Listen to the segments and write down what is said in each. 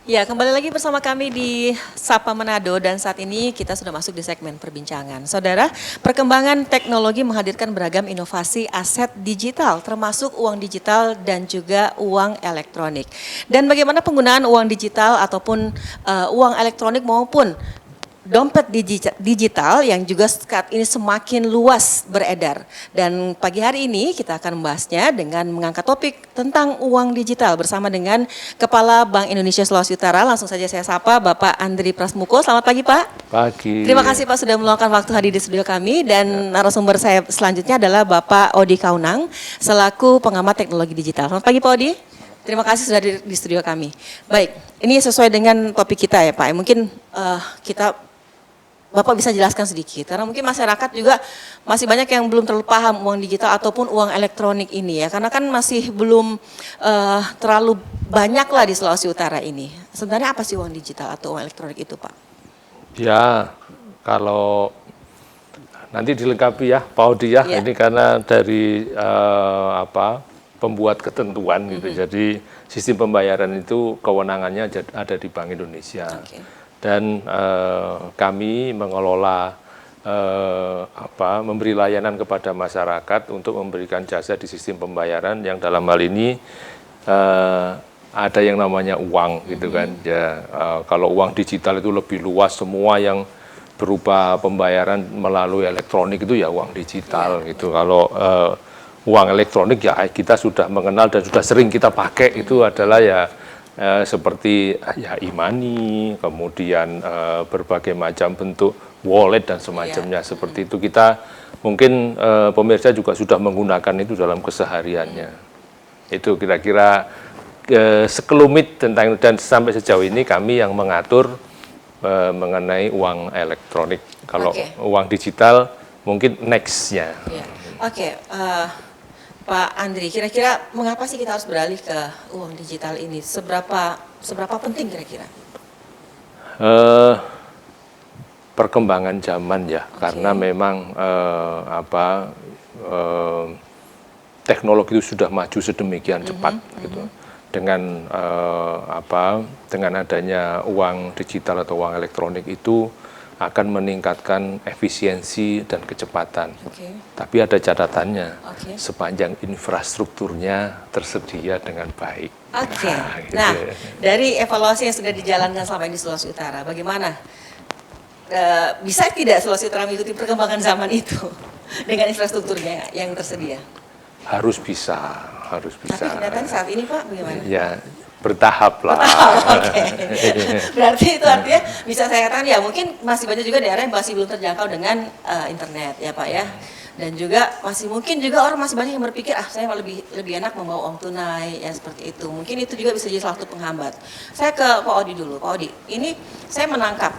Ya, kembali lagi bersama kami di Sapa Manado dan saat ini kita sudah masuk di segmen perbincangan. Saudara, perkembangan teknologi menghadirkan beragam inovasi aset digital termasuk uang digital dan juga uang elektronik. Dan bagaimana penggunaan uang digital ataupun uang elektronik maupun dompet digital yang juga saat ini semakin luas beredar. Dan pagi hari ini kita akan membahasnya dengan mengangkat topik tentang uang digital bersama dengan Kepala Bank Indonesia Sulawesi Utara. Langsung saja saya sapa Bapak Andri Prasmuko. Selamat pagi Pak. Pagi. Terima kasih Pak sudah meluangkan waktu hadir di studio kami. Dan narasumber saya selanjutnya adalah Bapak Odi Kaunang selaku pengamat teknologi digital. Selamat pagi Pak Odi. Terima kasih sudah di studio kami. Baik, ini sesuai dengan topik kita ya Pak. Mungkin Bapak bisa jelaskan sedikit, karena mungkin masyarakat juga masih banyak yang belum terlalu paham uang digital ataupun uang elektronik ini ya, karena kan masih belum terlalu banyak lah di Sulawesi Utara ini. Sebenarnya apa sih uang digital atau uang elektronik itu Pak? Ya, kalau nanti dilengkapi ya Pak Odi ya, ini karena dari pembuat ketentuan gitu, jadi sistem pembayaran itu kewenangannya ada di Bank Indonesia. Dan kami mengelola memberi layanan kepada masyarakat untuk memberikan jasa di sistem pembayaran yang dalam hal ini ada yang namanya uang gitu kan ya. Kalau uang digital itu lebih luas, semua yang berupa pembayaran melalui elektronik itu ya uang digital gitu. Kalau uang elektronik ya kita sudah mengenal dan sudah sering kita pakai, itu adalah ya seperti ya e-money, kemudian berbagai macam bentuk wallet dan semacamnya. Seperti itu kita mungkin pemirsa juga sudah menggunakan itu dalam kesehariannya. Itu kira-kira sekelumit tentang, dan sampai sejauh ini kami yang mengatur mengenai uang elektronik. Kalau uang digital mungkin next-nya. Pak Andri, kira-kira mengapa sih kita harus beralih ke uang digital ini? Seberapa penting kira-kira? Perkembangan zaman ya, karena memang teknologi itu sudah maju sedemikian cepat gitu. Dengan dengan adanya uang digital atau uang elektronik itu akan meningkatkan efisiensi dan kecepatan. Tapi ada catatannya, sepanjang infrastrukturnya tersedia dengan baik. Nah, dari evaluasi yang sudah dijalankan selama ini di Sulawesi Utara, bagaimana? Bisa tidak Sulawesi Utara mengikuti perkembangan zaman itu dengan infrastrukturnya yang tersedia? Harus bisa. Tapi kenyataannya saat ini Pak, bagaimana? Ya, bertahap lah. Berarti itu artinya bisa saya katakan ya mungkin masih banyak juga daerah yang masih belum terjangkau dengan internet ya Pak ya. Dan juga mungkin juga orang masih banyak yang berpikir saya lebih enak membawa uang tunai ya, seperti itu. Mungkin itu juga bisa jadi salah satu penghambat. Saya ke Pak Odi dulu. Pak Odi, ini saya menangkap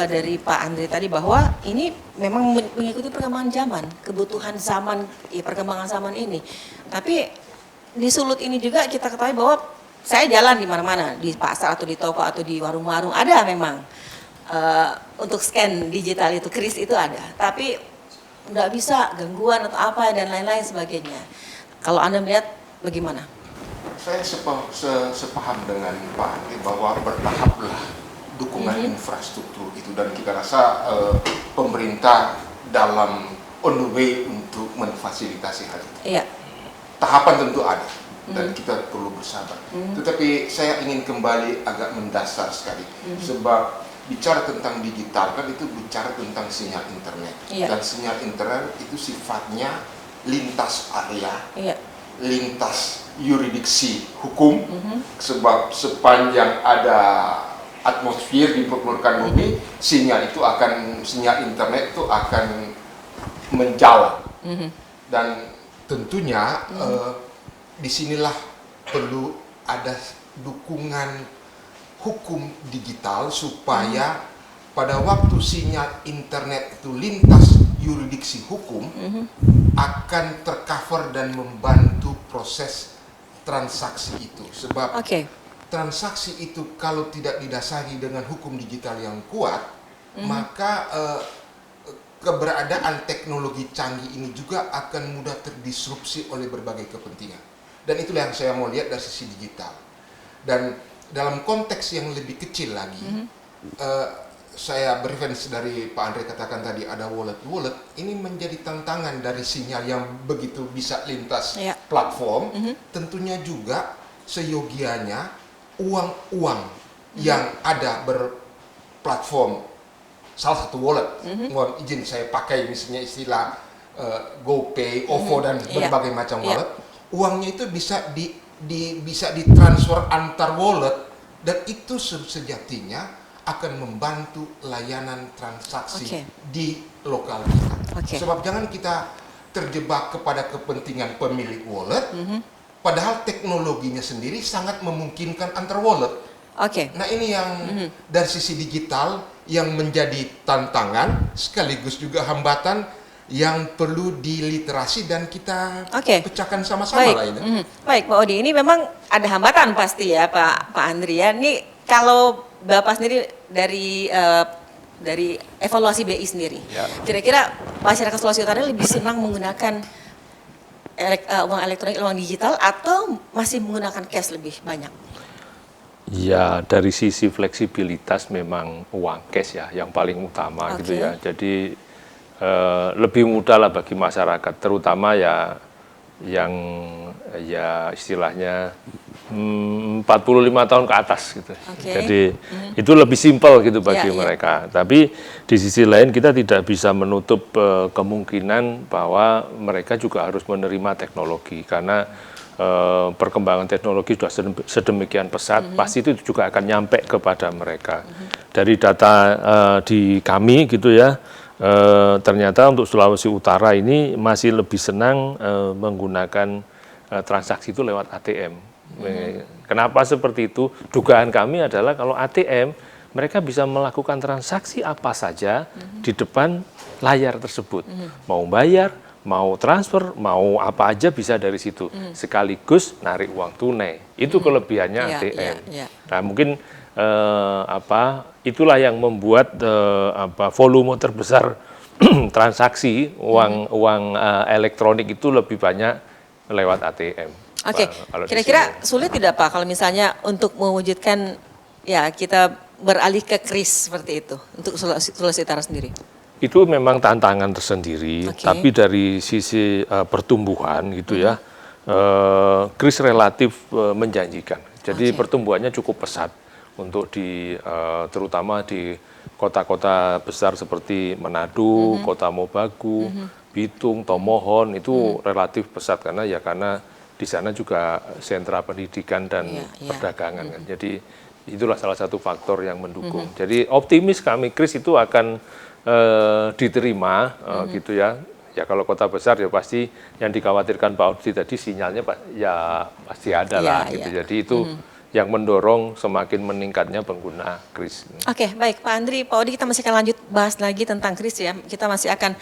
dari Pak Andri tadi bahwa ini memang mengikuti perkembangan zaman, kebutuhan zaman, perkembangan zaman ini. Tapi di Sulut ini juga kita ketahui bahwa saya jalan di mana-mana, di pasar atau di toko atau di warung-warung ada memang untuk scan digital itu, kris itu ada. Tapi nggak bisa gangguan atau apa dan lain-lain sebagainya. Kalau Anda melihat bagaimana? Saya sepaham dengan Pak Andri bahwa bertahaplah dukungan infrastruktur itu, dan kita rasa pemerintah dalam on the way untuk memfasilitasi hal itu. Tahapan tentu ada dan kita perlu bersabar. Tetapi saya ingin kembali agak mendasar sekali, sebab bicara tentang digital kan itu bicara tentang sinyal internet, dan sinyal internet itu sifatnya lintas area, lintas yuridiksi hukum, sebab sepanjang ada atmosfer di permukaan bumi, sinyal internet itu akan menjalan. Dan tentunya disinilah perlu ada dukungan hukum digital supaya pada waktu sinyal internet itu lintas yuridiksi hukum akan tercover dan membantu proses transaksi itu. Sebab transaksi itu kalau tidak didasari dengan hukum digital yang kuat, maka keberadaan teknologi canggih ini juga akan mudah terdisrupsi oleh berbagai kepentingan. Dan itulah yang saya mau lihat dari sisi digital. Dan dalam konteks yang lebih kecil lagi, saya berreferensi dari Pak Andre katakan tadi ada wallet, ini menjadi tantangan dari sinyal yang begitu bisa lintas platform. Tentunya juga seyogianya uang-uang yang ada berplatform salah satu wallet, mohon izin saya pakai misalnya istilah GoPay, OVO dan berbagai macam wallet, uangnya itu bisa ditransfer antar wallet, dan itu sejatinya akan membantu layanan transaksi di lokal kita. Sebab jangan kita terjebak kepada kepentingan pemilik wallet, padahal teknologinya sendiri sangat memungkinkan antar wallet. Nah ini yang dari sisi digital yang menjadi tantangan sekaligus juga hambatan yang perlu diliterasi dan kita pecahkan sama-sama lah ini. Baik, Pak Odi, ini memang ada hambatan pasti ya Pak Andri ya. Ini kalau Bapak sendiri dari evaluasi BI sendiri, kira-kira masyarakat Sulawesi Utara lebih senang menggunakan uang elektronik, uang digital, atau masih menggunakan cash lebih banyak? Ya, dari sisi fleksibilitas memang uang cash ya yang paling utama gitu ya. Jadi lebih mudah lah bagi masyarakat, terutama ya yang ya istilahnya 45 tahun ke atas gitu. Jadi itu lebih simpel gitu bagi mereka. Tapi di sisi lain kita tidak bisa menutup kemungkinan bahwa mereka juga harus menerima teknologi, karena perkembangan teknologi sudah sedemikian pesat, pasti itu juga akan nyampe kepada mereka. Dari data di kami gitu ya, ternyata untuk Sulawesi Utara ini masih lebih senang menggunakan transaksi itu lewat ATM. Kenapa seperti itu? Dugaan kami adalah kalau ATM mereka bisa melakukan transaksi apa saja di depan layar tersebut. Mau bayar, mau transfer, mau apa aja bisa dari situ. Sekaligus narik uang tunai. Itu kelebihannya ATM. Nah, mungkin itulah yang membuat volume terbesar transaksi uang elektronik itu lebih banyak lewat ATM. Kira-kira sulit tidak Pak kalau misalnya untuk mewujudkan ya kita beralih ke kris seperti itu untuk Sulawesi Utara sendiri? Itu memang tantangan tersendiri, tapi dari sisi pertumbuhan gitu ya, kris relatif menjanjikan. Jadi pertumbuhannya cukup pesat untuk terutama di kota-kota besar seperti Manado, Kota Mobagu, Bitung, Tomohon itu relatif pesat karena di sana juga sentra pendidikan dan perdagangan kan. Jadi itulah salah satu faktor yang mendukung. Jadi optimis kami kris itu akan diterima gitu ya. Ya kalau kota besar ya pasti yang dikhawatirkan Pak Odi tadi sinyalnya ya pasti ada lah gitu. Jadi itu yang mendorong semakin meningkatnya pengguna kris. Baik Pak Andri, Pak Odi, kita masih akan lanjut bahas lagi tentang kris ya. Kita masih akan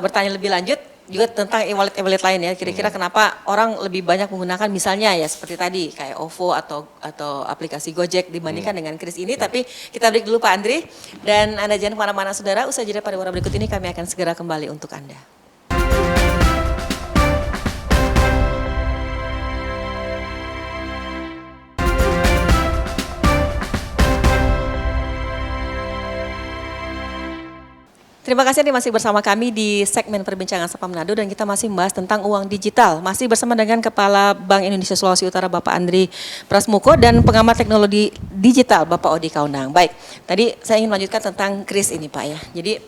bertanya lebih lanjut juga tentang e-wallet lain ya. Kira-kira kenapa orang lebih banyak menggunakan misalnya ya seperti tadi kayak OVO atau aplikasi Gojek dibandingkan dengan kris ini. Tapi kita break dulu Pak Andri, dan Anda jangan kemana-mana saudara. Usai jeda pada warna berikut ini kami akan segera kembali untuk Anda. Terima kasih Anda masih bersama kami di segmen Perbincangan Sapa Manado, dan kita masih membahas tentang uang digital. Masih bersama dengan Kepala Bank Indonesia Sulawesi Utara Bapak Andri Prasmuko dan pengamat teknologi digital Bapak Odi Kaunang. Baik, tadi saya ingin melanjutkan tentang kris ini Pak ya. Jadi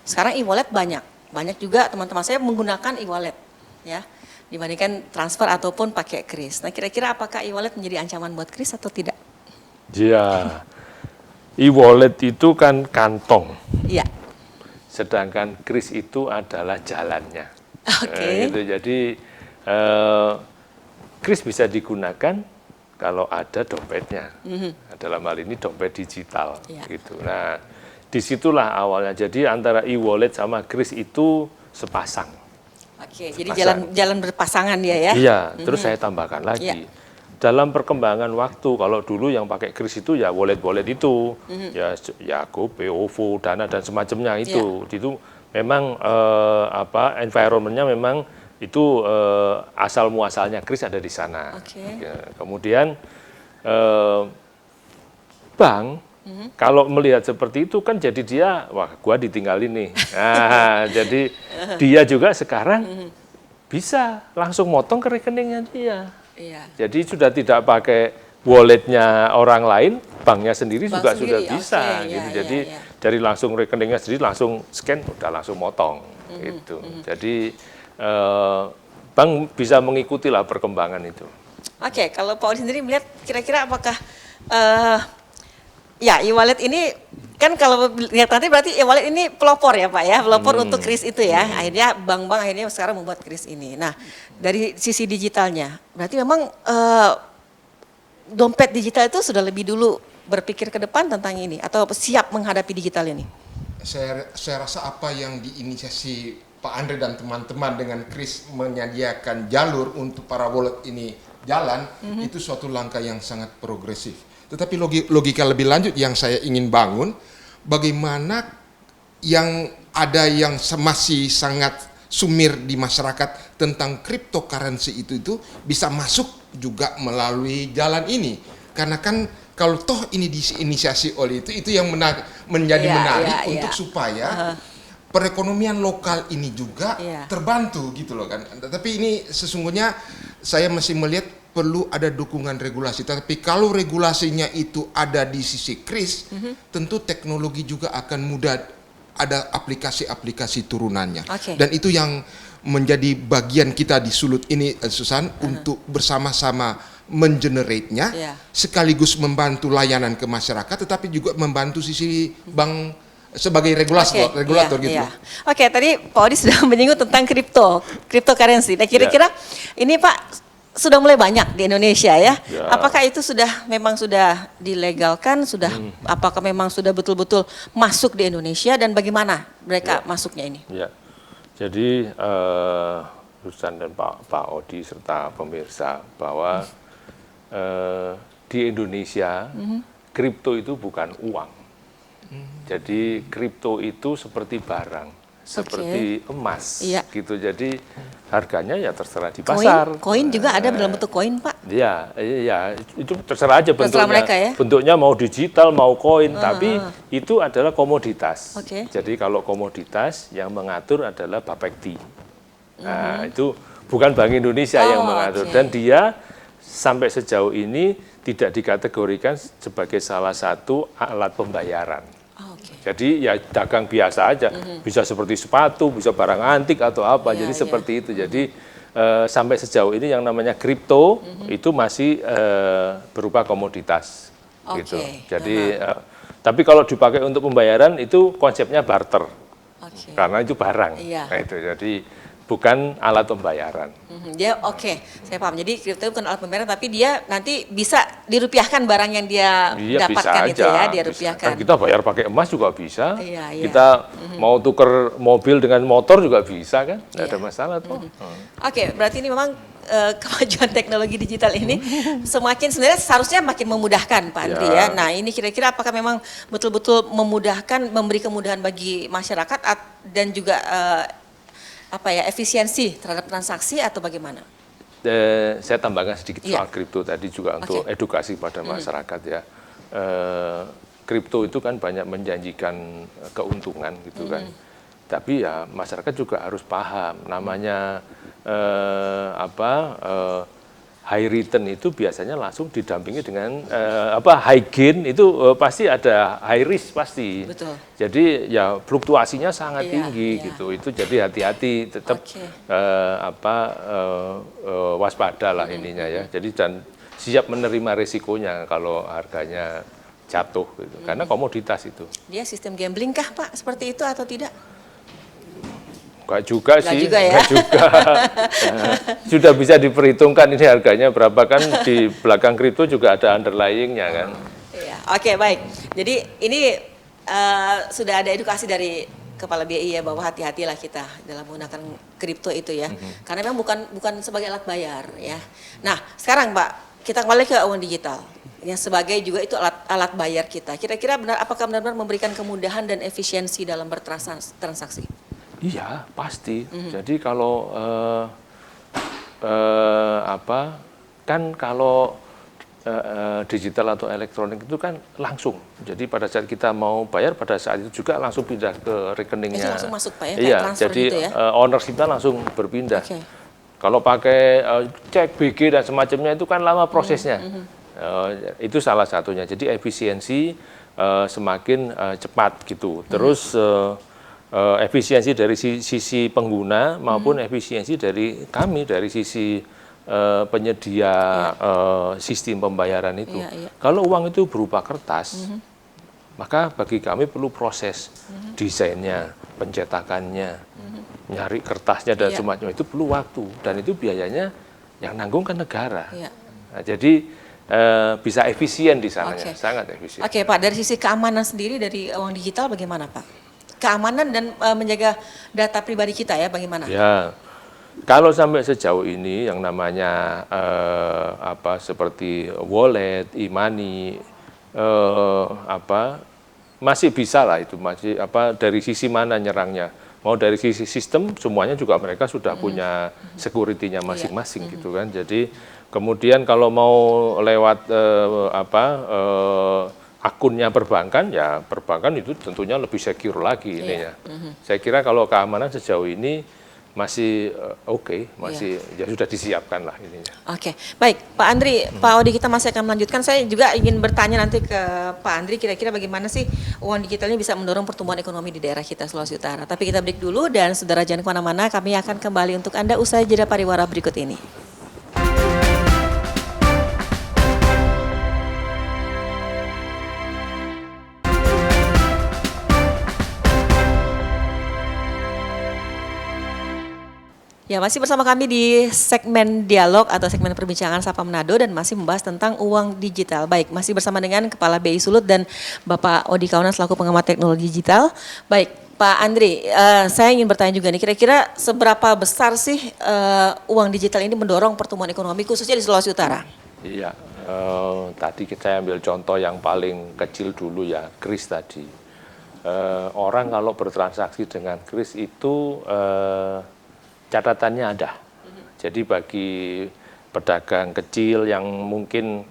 sekarang e-wallet banyak juga teman-teman saya menggunakan e-wallet ya dibandingkan transfer ataupun pakai kris. Nah kira-kira apakah e-wallet menjadi ancaman buat kris atau tidak? Ya, e-wallet itu kan kantong. Iya. Sedangkan kris itu adalah jalannya. Gitu. Jadi kris bisa digunakan kalau ada dompetnya. Dalam hal ini dompet digital. Gitu. Nah, disitulah awalnya. Jadi antara e-wallet sama kris itu sepasang. Jadi jalan berpasangan dia ya? Iya. Terus saya tambahkan lagi. Dalam perkembangan waktu, kalau dulu yang pakai kris itu ya wallet-wallet itu, ya GoPay, OVO, Dana dan semacamnya itu. Itu memang environment-nya memang itu asal muasalnya kris ada di sana. Ya, kemudian bank kalau melihat seperti itu kan jadi dia, wah gua ditinggalin nih. Nah, jadi dia juga sekarang bisa langsung motong ke rekeningnya dia. Iya. Jadi sudah tidak pakai walletnya orang lain, banknya sendiri Bank juga sendiri, sudah bisa. oke, Gitu. ya, Jadi ya. dari langsung rekeningnya sendiri langsung scan, udah langsung motong. Gitu. Jadi bank bisa mengikuti lah perkembangan itu. Oke, kalau Pak Odi sendiri melihat kira-kira apakah ya e-wallet ini kan kalau lihat nanti berarti e-wallet ini pelopor ya Pak ya, pelopor untuk kris itu ya. Akhirnya bank-bank akhirnya sekarang membuat kris ini. Nah, dari sisi digitalnya, berarti memang dompet digital itu sudah lebih dulu berpikir ke depan tentang ini atau siap menghadapi digital ini? Saya rasa apa yang diinisiasi Pak Andre dan teman-teman dengan Kris menyediakan jalur untuk para wallet ini jalan, itu suatu langkah yang sangat progresif. Tetapi logika lebih lanjut yang saya ingin bangun, bagaimana yang ada yang masih sangat sumir di masyarakat tentang cryptocurrency itu bisa masuk juga melalui jalan ini. Karena kan kalau toh ini diinisiasi oleh itu yang menjadi menarik untuk supaya perekonomian lokal ini juga terbantu gitu loh kan. Tapi ini sesungguhnya saya masih melihat perlu ada dukungan regulasi. Tapi kalau regulasinya itu ada di sisi kris, tentu teknologi juga akan mudah, ada aplikasi-aplikasi turunannya. Dan itu yang menjadi bagian kita di Sulut ini, Susan, untuk bersama-sama mengenerate-nya, sekaligus membantu layanan ke masyarakat, tetapi juga membantu sisi bank sebagai regulator gitu. Oke, tadi Pak Odi sudah menyinggung tentang cryptocurrency. Nah, kira-kira ini Pak sudah mulai banyak di Indonesia ya. Apakah itu memang sudah dilegalkan, apakah memang sudah betul-betul masuk di Indonesia dan bagaimana mereka masuknya ini? Ya. Jadi Susan dan Pak Odi serta pemirsa bahwa di Indonesia kripto itu bukan uang. Jadi kripto itu seperti barang, seperti emas gitu. Jadi harganya ya terserah di pasar. Koin juga ada dalam bentuk koin, Pak? Iya, itu terserah aja bentuknya. Terserah mereka ya? Bentuknya mau digital, mau koin, tapi itu adalah komoditas. Jadi kalau komoditas yang mengatur adalah Bapepti. Nah, itu bukan Bank Indonesia yang mengatur, dan dia sampai sejauh ini tidak dikategorikan sebagai salah satu alat pembayaran. Jadi ya dagang biasa aja, bisa seperti sepatu, bisa barang antik atau apa, jadi seperti itu. Jadi sampai sejauh ini yang namanya kripto itu masih berupa komoditas, gitu. Jadi tapi kalau dipakai untuk pembayaran itu konsepnya barter, karena itu barang. Nah, itu jadi bukan alat pembayaran. Dia saya paham. Jadi kripto bukan alat pembayaran, tapi dia nanti bisa dirupiahkan barang yang dia dapatkan itu ya, dia rupiahkan. Kan kita bayar pakai emas juga bisa. Kita mau tuker mobil dengan motor juga bisa kan, nggak ada masalah tuh. Berarti ini memang kemajuan teknologi digital ini sebenarnya seharusnya makin memudahkan Pak Andri ya. Nah, ini kira-kira apakah memang betul-betul memudahkan, memberi kemudahan bagi masyarakat dan juga efisiensi terhadap transaksi atau bagaimana? Saya tambahkan sedikit soal kripto tadi juga untuk edukasi pada masyarakat ya. Kripto itu kan banyak menjanjikan keuntungan gitu kan. Tapi ya masyarakat juga harus paham namanya high return itu biasanya langsung didampingi dengan high gain itu pasti ada high risk pasti. Betul. Jadi ya fluktuasinya sangat tinggi gitu. Itu jadi hati-hati, tetap waspada lah ininya ya. Jadi dan siap menerima resikonya kalau harganya jatuh gitu. Karena komoditas itu. Dia sistem gambling kah Pak seperti itu atau tidak? Enggak juga sih, enggak juga. Sudah bisa diperhitungkan ini harganya berapa kan, di belakang kripto juga ada underlying-nya kan. Baik. Jadi ini sudah ada edukasi dari Kepala BI ya, bahwa hati-hatilah kita dalam menggunakan kripto itu ya. Karena memang bukan sebagai alat bayar ya. Nah, sekarang Pak, kita kembali ke uang digital. Yang sebagai juga itu alat bayar kita. Kira-kira apakah benar-benar memberikan kemudahan dan efisiensi dalam bertransaksi? Iya, pasti. Jadi kalau kan kalau digital atau elektronik itu kan langsung. Jadi pada saat kita mau bayar, pada saat itu juga langsung pindah ke rekeningnya. Itu langsung masuk Pak ya, kayak Iya, transfer jadi gitu ya? ownership-nya langsung berpindah. Oke. Kalau pakai cek BG dan semacamnya itu kan lama prosesnya. Itu salah satunya. Jadi efisiensi semakin cepat gitu. Terus efisiensi dari sisi pengguna maupun efisiensi dari kami dari sisi penyedia sistem pembayaran itu. Kalau uang itu berupa kertas, maka bagi kami perlu proses desainnya, pencetakannya, nyari kertasnya dan semacamnya itu perlu waktu dan itu biayanya yang nanggung kan negara. Nah, jadi bisa efisien di sananya, sangat efisien. Oke Pak, dari sisi keamanan sendiri dari uang digital bagaimana Pak? Keamanan dan menjaga data pribadi kita ya bagaimana? Ya. Kalau sampai sejauh ini yang namanya seperti wallet, e-money, masih bisa lah itu masih dari sisi mana nyerangnya. Mau dari sisi sistem semuanya juga mereka sudah punya security-nya masing-masing gitu kan. Jadi kemudian kalau mau lewat akunnya perbankan, ya perbankan itu tentunya lebih secure lagi ininya. Saya kira kalau keamanan sejauh ini masih masih ya sudah disiapkan lah ininya. Oke, baik Pak Andri, Pak Odi kita masih akan melanjutkan. Saya juga ingin bertanya nanti ke Pak Andri kira-kira bagaimana sih uang digital ini bisa mendorong pertumbuhan ekonomi di daerah kita Sulawesi Utara. Tapi kita break dulu dan saudara jangan kemana-mana, kami akan kembali untuk Anda usai jeda pariwara berikut ini. Ya, masih bersama kami di segmen dialog atau segmen perbincangan Sapa Manado dan masih membahas tentang uang digital. Baik, masih bersama dengan Kepala BI Sulut dan Bapak Odi Kaunan selaku pengamat teknologi digital. Baik, Pak Andri, saya ingin bertanya juga nih, kira-kira seberapa besar sih uang digital ini mendorong pertumbuhan ekonomi khususnya di Sulawesi Utara? Iya, tadi kita ambil contoh yang paling kecil dulu ya, kris tadi. Orang kalau bertransaksi dengan kris itu catatannya ada. Jadi bagi pedagang kecil yang mungkin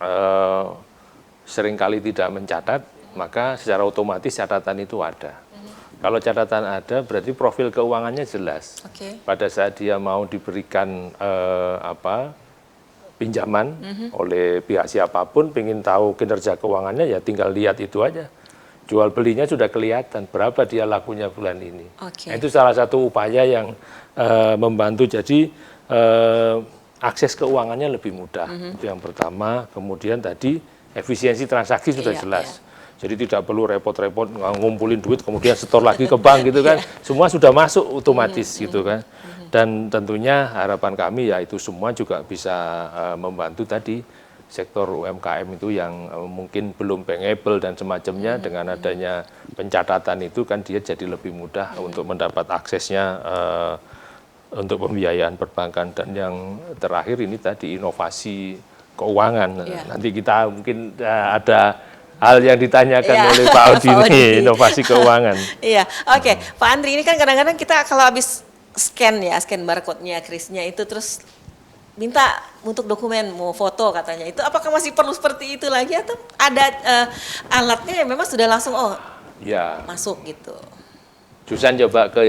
seringkali tidak mencatat, maka secara otomatis catatan itu ada. Kalau catatan ada, berarti profil keuangannya jelas. Pada saat dia mau diberikan pinjaman oleh pihak siapapun, pengen tahu kinerja keuangannya, ya tinggal lihat itu aja. Jual belinya sudah kelihatan berapa dia lakunya bulan ini. Nah, itu salah satu upaya yang membantu jadi akses keuangannya lebih mudah. Itu yang pertama. Kemudian tadi efisiensi transaksi sudah jelas. Jadi tidak perlu repot-repot ngumpulin duit kemudian setor lagi ke bank gitu kan. Semua sudah masuk otomatis gitu kan. Dan tentunya harapan kami ya itu semua juga bisa membantu tadi sektor UMKM itu yang mungkin belum bankable dan semacamnya, dengan adanya pencatatan itu kan dia jadi lebih mudah untuk mendapat aksesnya untuk pembiayaan perbankan. Dan yang terakhir ini tadi inovasi keuangan. Nanti kita mungkin ada hal yang ditanyakan oleh Pak Odi ini, inovasi keuangan. Iya, oke. Pak Andri, ini kan kadang-kadang kita kalau habis scan barcode-nya, krisnya itu terus minta untuk dokumen, mau foto katanya. Itu apakah masih perlu seperti itu lagi atau ada alatnya yang memang sudah langsung masuk gitu? Susan coba ke,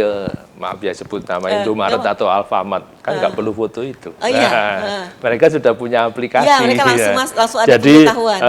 maaf ya sebut nama Indomaret atau Alfamart, kan nggak perlu foto itu. Mereka sudah punya aplikasi. Iya, mereka langsung ada jadi, pengetahuan.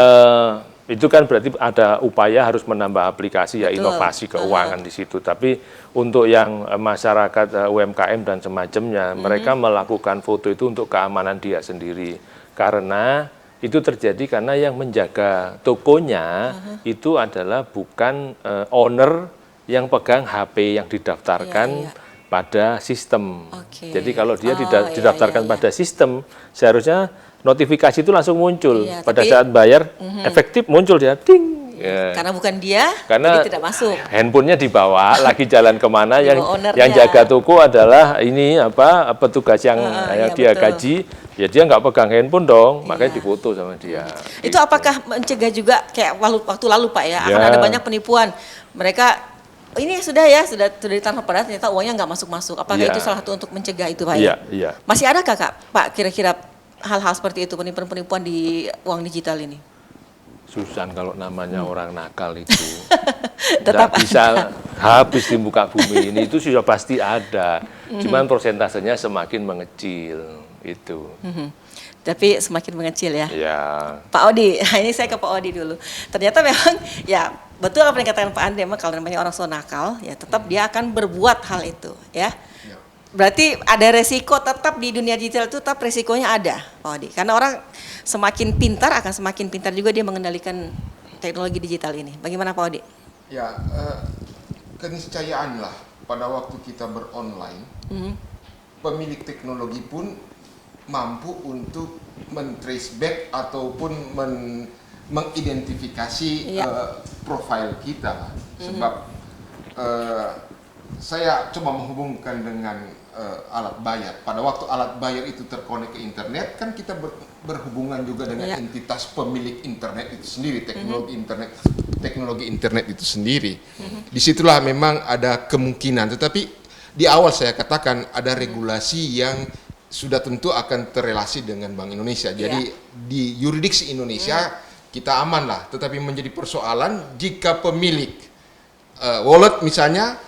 Itu kan berarti ada upaya harus menambah aplikasi, ya inovasi keuangan di situ. Tapi untuk yang masyarakat UMKM dan semacamnya, mereka melakukan foto itu untuk keamanan dia sendiri. Karena itu terjadi karena yang menjaga tokonya itu adalah bukan owner yang pegang HP yang didaftarkan pada sistem. Jadi kalau dia didaftarkan pada sistem, seharusnya notifikasi itu langsung muncul. Pada saat bayar, efektif muncul dia, ting. Karena bukan dia, karena jadi tidak masuk. Handphonenya dibawa, lagi jalan kemana, yang jaga toko adalah ini petugas yang dia gaji, ya dia nggak pegang handphone dong, makanya difoto sama dia. Itu apakah mencegah juga kayak waktu lalu Pak ya, akan ada banyak penipuan. Mereka ini sudah ditransfer padahal ternyata uangnya nggak masuk. Apakah itu salah satu untuk mencegah itu Pak ya? Iya. Masih adakah Pak kira-kira hal-hal seperti itu, penipuan-penipuan di uang digital ini? Susan, kalau namanya orang nakal itu Tetap tidak bisa habis di muka bumi ini, itu sudah pasti ada. Cuman persentasenya semakin mengecil itu. Tapi semakin mengecil ya. Ya. Pak Odi, ini saya ke Pak Odi dulu. Ternyata memang ya betul apa yang dikatakan Pak Andre, memang kalau namanya orang so nakal ya tetap dia akan berbuat hal itu ya. Berarti ada resiko tetap di dunia digital itu, tetap resikonya ada Pak Odi. Karena orang semakin pintar akan semakin pintar juga dia mengendalikan teknologi digital ini. Bagaimana Pak Odi? Ya, keniscayaan lah pada waktu kita beronline, pemilik teknologi pun mampu untuk men-trace back ataupun mengidentifikasi profil kita. Sebab saya coba menghubungkan dengan alat bayar. Pada waktu alat bayar itu terkonek ke internet, kan kita berhubungan juga dengan entitas pemilik internet itu sendiri, teknologi internet itu sendiri. Disitulah memang ada kemungkinan, tetapi di awal saya katakan ada regulasi yang sudah tentu akan terrelasi dengan Bank Indonesia. Jadi di yurisdiksi Indonesia kita aman lah. Tetapi menjadi persoalan jika pemilik wallet misalnya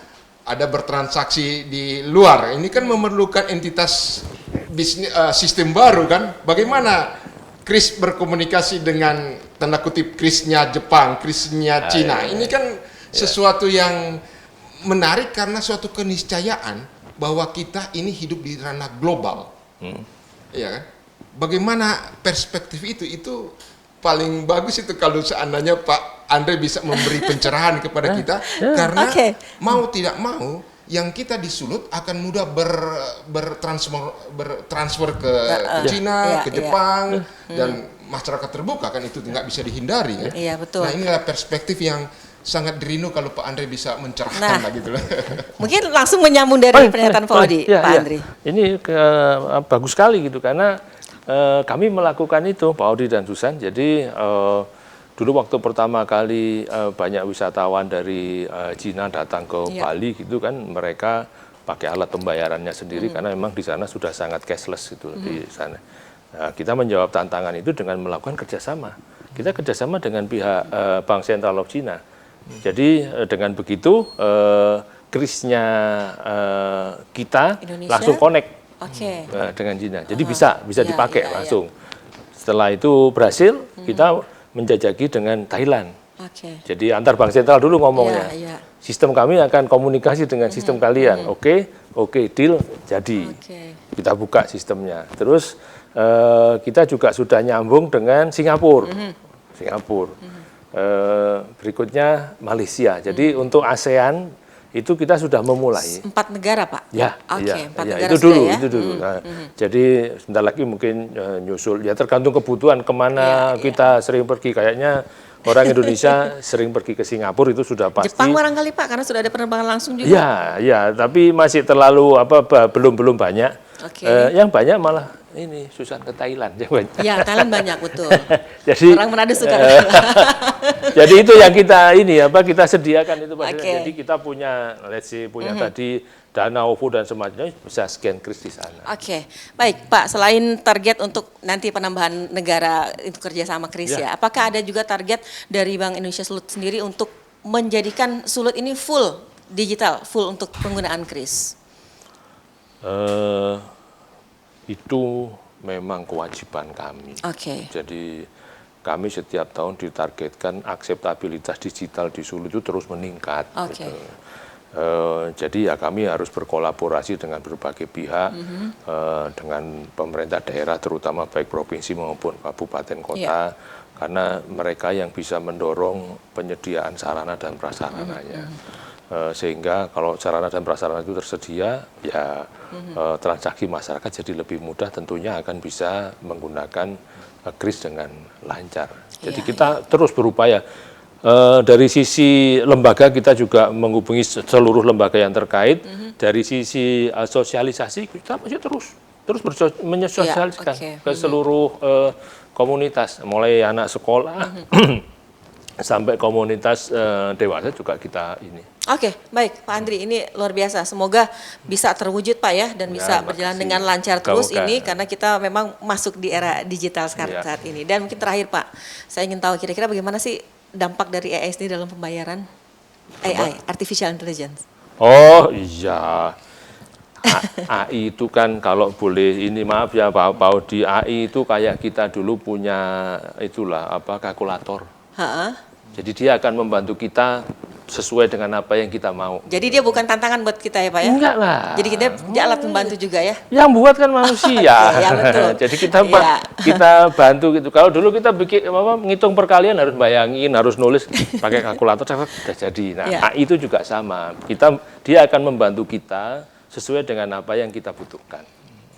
ada bertransaksi di luar. Ini kan memerlukan entitas bisnis sistem baru kan. Bagaimana Kris berkomunikasi dengan tanda kutip Krisnya Jepang, Krisnya Cina. Ini kan sesuatu yang menarik karena suatu keniscayaan bahwa kita ini hidup di ranah global. Ya kan? Bagaimana perspektif itu paling bagus itu kalau seandainya Pak Andre bisa memberi pencerahan kepada kita karena mau tidak mau yang kita disulut akan mudah bertransfer ke Cina, ke Jepang dan masyarakat terbuka kan itu nggak bisa dihindari kan. Iya, betul. Nah, inilah perspektif yang sangat derindu kalau Pak Andre bisa mencerahkan gitu loh. Mungkin langsung menyambung dari pernyataan Pak Odi, Pak Andre. Ini bagus sekali gitu karena kami melakukan itu Pak Odi dan Susan. Jadi dulu waktu pertama kali banyak wisatawan dari Cina datang ke Bali gitu kan, mereka pakai alat pembayarannya sendiri karena memang di sana sudah sangat cashless gitu di sana. Nah, kita menjawab tantangan itu dengan melakukan kerjasama. Kita kerjasama dengan pihak Bank Sentral of China. Jadi dengan begitu krisnya kita Indonesia langsung connect dengan Cina. Jadi bisa dipakai langsung. Setelah itu berhasil, kita menjajaki dengan Thailand. Jadi antar bank sentral dulu ngomongnya. Sistem kami akan komunikasi dengan sistem kalian. Oke, deal jadi. Kita buka sistemnya. Terus kita juga sudah nyambung dengan Singapura. Berikutnya Malaysia. Jadi untuk ASEAN itu kita sudah memulai. 4 negara Pak? Ya, 4 negara itu dulu. Ya? Jadi sebentar lagi mungkin nyusul. Ya tergantung kebutuhan kemana kita sering pergi. Kayaknya orang Indonesia sering pergi ke Singapura itu sudah pasti. Jepang barangkali Pak, karena sudah ada penerbangan langsung juga. Ya, tapi masih terlalu belum banyak. Yang banyak malah ini Susan ke Thailand yang banyak. Ya, Thailand banyak betul. Jadi orang Manado suka. Jadi itu yang kita kita sediakan itu Pak. Jadi kita punya tadi dana OVO dan semacamnya bisa scan kris di sana. Baik Pak, selain target untuk nanti penambahan negara itu kerjasama kris ya, apakah ada juga target dari Bank Indonesia Sulut sendiri untuk menjadikan Sulut ini full digital, full untuk penggunaan kris? Itu memang kewajiban kami. Jadi kami setiap tahun ditargetkan akseptabilitas digital di Sulut itu terus meningkat. Gitu. Jadi ya kami harus berkolaborasi dengan berbagai pihak, dengan pemerintah daerah terutama baik provinsi maupun kabupaten kota, karena mereka yang bisa mendorong penyediaan sarana dan prasarananya. Sehingga kalau sarana dan prasarana itu tersedia, ya transaksi masyarakat jadi lebih mudah, tentunya akan bisa menggunakan kris dengan lancar. Jadi kita terus berupaya. Dari sisi lembaga kita juga menghubungi seluruh lembaga yang terkait. Dari sisi sosialisasi kita masih terus menyosialisasikan ke seluruh komunitas, mulai anak sekolah, sampai komunitas dewasa juga kita ini. Oke, baik Pak Andri, ini luar biasa. Semoga bisa terwujud Pak ya, dan bisa berjalan makasih. dengan lancar terus Moga-moga. ini, karena kita memang masuk di era digital sekarang Iya. saat ini. Dan mungkin terakhir Pak, saya ingin tahu kira-kira bagaimana sih dampak dari AI ini dalam pembayaran? AI, Artificial Intelligence. Oh iya, AI itu kan kalau boleh ini maaf ya Pak Audi, AI itu kayak kita dulu punya itulah apa kalkulator. Ha-ha. Jadi dia akan membantu kita sesuai dengan apa yang kita mau. Jadi dia bukan tantangan buat kita ya Pak ya? Enggak lah. Jadi dia alat membantu juga ya? Yang buat kan manusia. Ya, betul. Jadi kita Iya. kita bantu gitu. Kalau dulu kita bikin ngitung perkalian harus bayangin, harus nulis pakai kalkulator sudah jadi. Nah, Iya. AI itu juga sama. Dia akan membantu kita sesuai dengan apa yang kita butuhkan.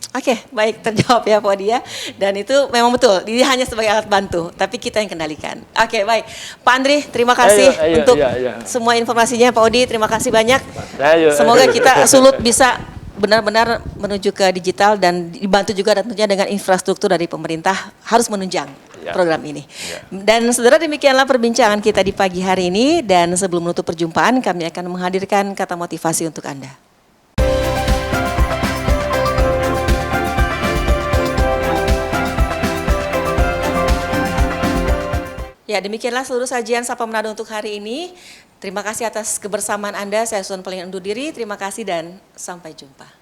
Oke, baik, terjawab ya Pak Odi ya. Dan itu memang betul, dia hanya sebagai alat bantu, tapi kita yang kendalikan. Oke, baik. Pak Andri, terima kasih Ayo, untuk iya. semua informasinya Pak Odi, terima kasih banyak. Ayo. Semoga kita Sulut bisa benar-benar menuju ke digital dan dibantu juga tentunya dengan infrastruktur dari pemerintah harus menunjang Ya. program ini. Ya. Dan saudara, demikianlah perbincangan kita di pagi hari ini, dan sebelum menutup perjumpaan kami akan menghadirkan kata motivasi untuk Anda. Ya, demikianlah seluruh sajian Sapa Manado untuk hari ini. Terima kasih atas kebersamaan Anda. Saya Susan Paling undur diri. Terima kasih dan sampai jumpa.